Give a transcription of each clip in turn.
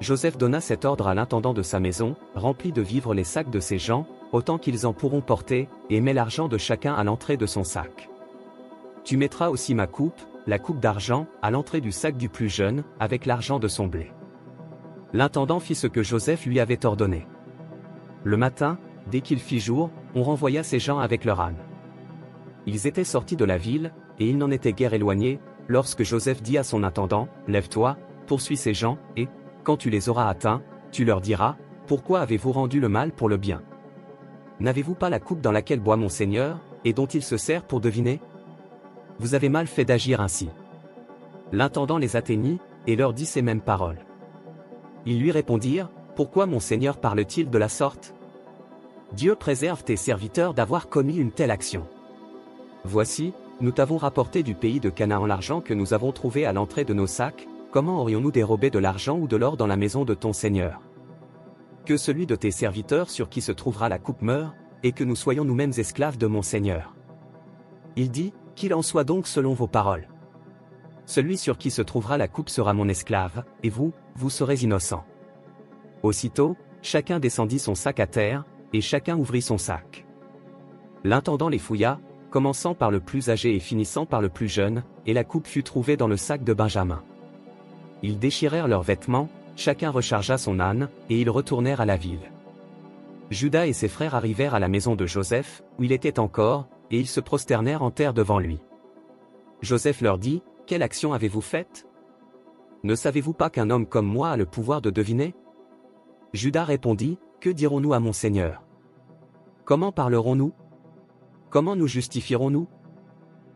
Joseph donna cet ordre à l'intendant de sa maison, remplis de vivres les sacs de ses gens, autant qu'ils en pourront porter, et mets l'argent de chacun à l'entrée de son sac. Tu mettras aussi ma coupe, la coupe d'argent, à l'entrée du sac du plus jeune, avec l'argent de son blé. L'intendant fit ce que Joseph lui avait ordonné. Le matin, dès qu'il fit jour, on renvoya ses gens avec leur âne. Ils étaient sortis de la ville, et ils n'en étaient guère éloignés, lorsque Joseph dit à son intendant, « Lève-toi, poursuis ces gens, et, quand tu les auras atteints, tu leur diras, pourquoi avez-vous rendu le mal pour le bien? N'avez-vous pas la coupe dans laquelle boit mon Seigneur, et dont il se sert pour deviner? Vous avez mal fait d'agir ainsi. » L'intendant les atteignit, et leur dit ces mêmes paroles. Ils lui répondirent, « Pourquoi mon Seigneur parle-t-il de la sorte? Dieu préserve tes serviteurs d'avoir commis une telle action. Voici, nous t'avons rapporté du pays de Canaan l'argent que nous avons trouvé à l'entrée de nos sacs, comment aurions-nous dérobé de l'argent ou de l'or dans la maison de ton Seigneur? Que celui de tes serviteurs sur qui se trouvera la coupe meure, et que nous soyons nous-mêmes esclaves de mon Seigneur. » Il dit, « Qu'il en soit donc selon vos paroles. Celui sur qui se trouvera la coupe sera mon esclave, et vous, vous serez innocents. » Aussitôt, chacun descendit son sac à terre, et chacun ouvrit son sac. L'intendant les fouilla, commençant par le plus âgé et finissant par le plus jeune, et la coupe fut trouvée dans le sac de Benjamin. Ils déchirèrent leurs vêtements, chacun rechargea son âne, et ils retournèrent à la ville. Judas et ses frères arrivèrent à la maison de Joseph, où il était encore, et ils se prosternèrent en terre devant lui. Joseph leur dit, « Quelle action avez-vous faite? Ne savez-vous pas qu'un homme comme moi a le pouvoir de deviner? » Judas répondit, « Que dirons-nous à mon Seigneur? Comment parlerons-nous? Comment nous justifierons-nous?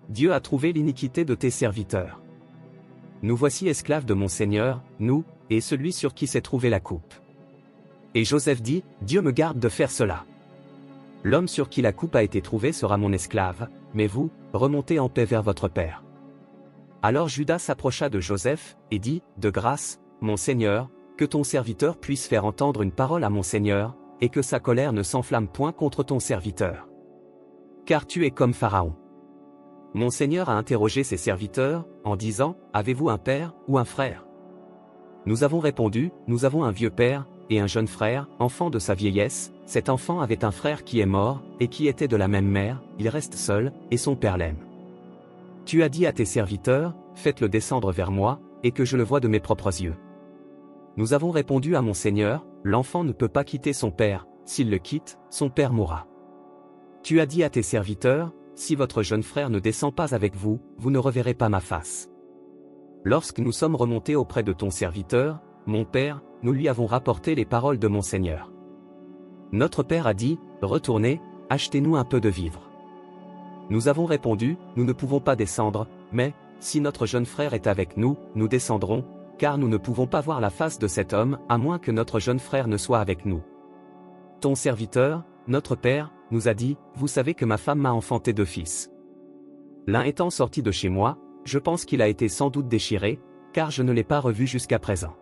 Dieu a trouvé l'iniquité de tes serviteurs. Nous voici esclaves de mon Seigneur, nous, et celui sur qui s'est trouvée la coupe. » Et Joseph dit, « Dieu me garde de faire cela. L'homme sur qui la coupe a été trouvée sera mon esclave, mais vous, remontez en paix vers votre père. » Alors Judas s'approcha de Joseph, et dit, « De grâce, mon Seigneur, que ton serviteur puisse faire entendre une parole à mon Seigneur, et que sa colère ne s'enflamme point contre ton serviteur. Car tu es comme Pharaon. » Mon Seigneur a interrogé ses serviteurs, en disant, « Avez-vous un père, ou un frère? » Nous avons répondu, « Nous avons un vieux père, et un jeune frère, enfant de sa vieillesse. Cet enfant avait un frère qui est mort, et qui était de la même mère, il reste seul, et son père l'aime. Tu as dit à tes serviteurs, faites-le descendre vers moi, et que je le voie de mes propres yeux. Nous avons répondu à mon Seigneur, l'enfant ne peut pas quitter son père, s'il le quitte, son père mourra. Tu as dit à tes serviteurs, si votre jeune frère ne descend pas avec vous, vous ne reverrez pas ma face. Lorsque nous sommes remontés auprès de ton serviteur, mon père, nous lui avons rapporté les paroles de mon Seigneur. Notre père a dit, retournez, achetez-nous un peu de vivres. Nous avons répondu, nous ne pouvons pas descendre, mais, si notre jeune frère est avec nous, nous descendrons, car nous ne pouvons pas voir la face de cet homme, à moins que notre jeune frère ne soit avec nous. Ton serviteur, notre père, nous a dit, vous savez que ma femme m'a enfanté 2 fils. L'un étant sorti de chez moi, je pense qu'il a été sans doute déchiré, car je ne l'ai pas revu jusqu'à présent.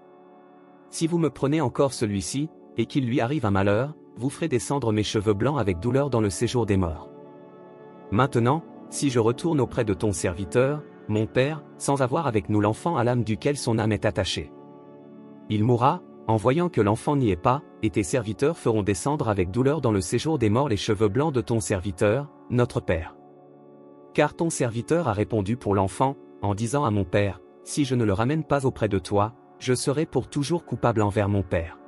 Si vous me prenez encore celui-ci, et qu'il lui arrive un malheur, vous ferez descendre mes cheveux blancs avec douleur dans le séjour des morts. Maintenant, si je retourne auprès de ton serviteur, mon père, sans avoir avec nous l'enfant à l'âme duquel son âme est attachée. Il mourra, en voyant que l'enfant n'y est pas, et tes serviteurs feront descendre avec douleur dans le séjour des morts les cheveux blancs de ton serviteur, notre père. Car ton serviteur a répondu pour l'enfant, en disant à mon père, si je ne le ramène pas auprès de toi, je serai pour toujours coupable envers mon père.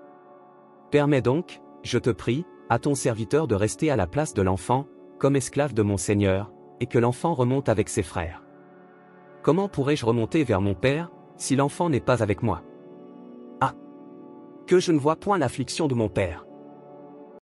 Permets donc, je te prie, à ton serviteur de rester à la place de l'enfant, comme esclave de mon Seigneur, et que l'enfant remonte avec ses frères. Comment pourrais-je remonter vers mon père, si l'enfant n'est pas avec moi? Ah! Que je ne vois point l'affliction de mon père.